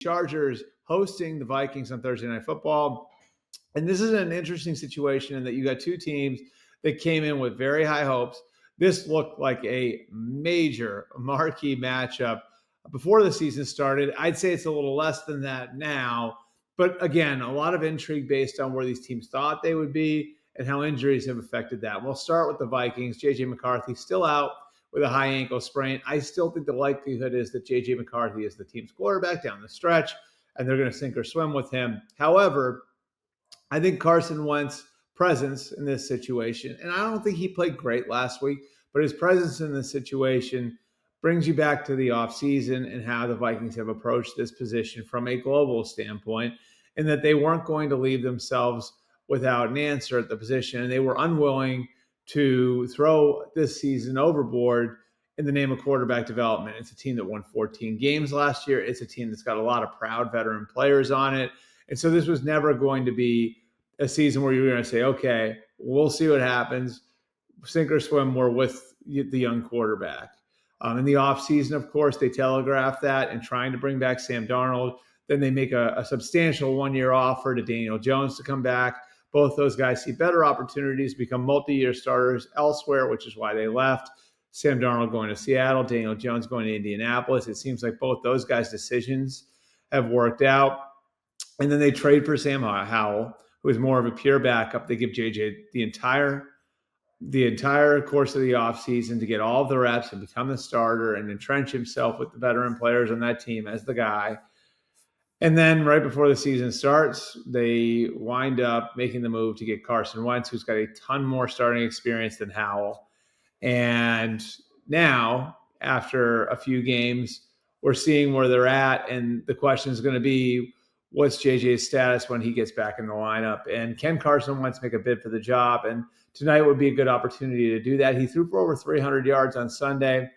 Chargers hosting the Vikings on Thursday Night Football. And this is an interesting situation in that you got two teams that came in with very high hopes. This looked like a major marquee matchup before the season started. I'd say it's a little less than that now. But again, a lot of intrigue based on where these teams thought they would be and how injuries have affected that. We'll start with the Vikings. J.J. McCarthy still out with a high ankle sprain. I still think the likelihood is that J.J. McCarthy is the team's quarterback down the stretch, and they're going to sink or swim with him. However, I think Carson Wentz's presence in this situation, and I don't think he played great last week, but his presence in this situation brings you back to the offseason and how the Vikings have approached this position from a global standpoint, and that they weren't going to leave themselves without an answer at the position, and they were unwilling to throw this season overboard in the name of quarterback development. It's a team that won 14 games last year. It's a team that's got a lot of proud veteran players on it. And so this was never going to be a season where you were going to say, okay, we'll see what happens. Sink or swim, we're with the young quarterback. In the offseason, of course, they telegraphed that and trying to bring back Sam Darnold. Then they make a substantial one-year offer to Daniel Jones to come back. Both those guys see better opportunities to become multi-year starters elsewhere, which is why they left. Sam Darnold going to Seattle, Daniel Jones going to Indianapolis. It seems like both those guys' decisions have worked out. And then they trade for Sam Howell, who is more of a pure backup. They give JJ the entire course of the offseason to get all of the reps and become the starter and entrench himself with the veteran players on that team as the guy. And then right before the season starts, they wind up making the move to get Carson Wentz, who's got a ton more starting experience than Howell. And now, after a few games, we're seeing where they're at. And the question is going to be, what's JJ's status when he gets back in the lineup? And can Carson Wentz make a bid for the job? And tonight would be a good opportunity to do that. He threw for over 300 yards on Sunday.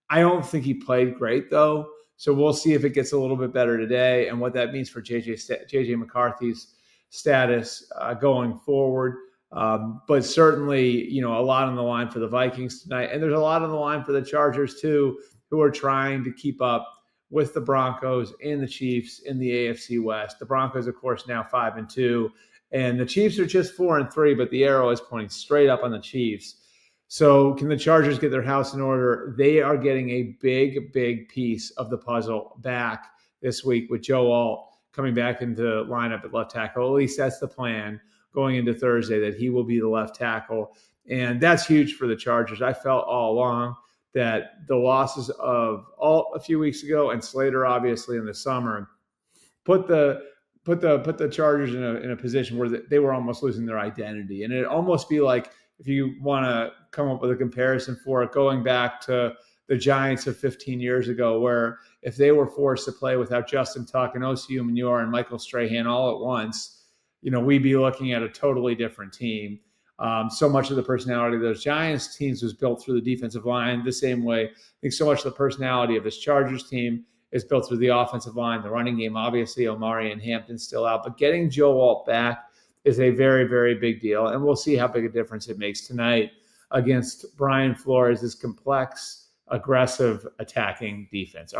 I don't think he played great, though. So we'll see if it gets a little bit better today and what that means for J.J. McCarthy's status going forward. But certainly, a lot on the line for the Vikings tonight. And there's a lot on the line for the Chargers, too, who are trying to keep up with the Broncos and the Chiefs in the AFC West. The Broncos, of course, now 5-2. And the Chiefs are just 4-3, but the arrow is pointing straight up on the Chiefs. So can the Chargers get their house in order? They are getting a big, big piece of the puzzle back this week with Joe Alt coming back into lineup at left tackle. At least that's the plan going into Thursday, that he will be the left tackle. And that's huge for the Chargers. I felt all along that the losses of Alt a few weeks ago and Slater, obviously, in the summer, put the Chargers in a position where they were almost losing their identity. And it'd almost be like, if you want to come up with a comparison for it, going back to the Giants of 15 years ago, where if they were forced to play without Justin Tuck and Osi Umenyiora and Michael Strahan all at once, we'd be looking at a totally different team. So much of the personality of those Giants teams was built through the defensive line the same way. I think so much of the personality of this Chargers team is built through the offensive line, the running game. Obviously, Omari and Hampton still out, but getting Joe Alt back is a very, very big deal. And we'll see how big a difference it makes tonight against Brian Flores' complex, aggressive, attacking defense.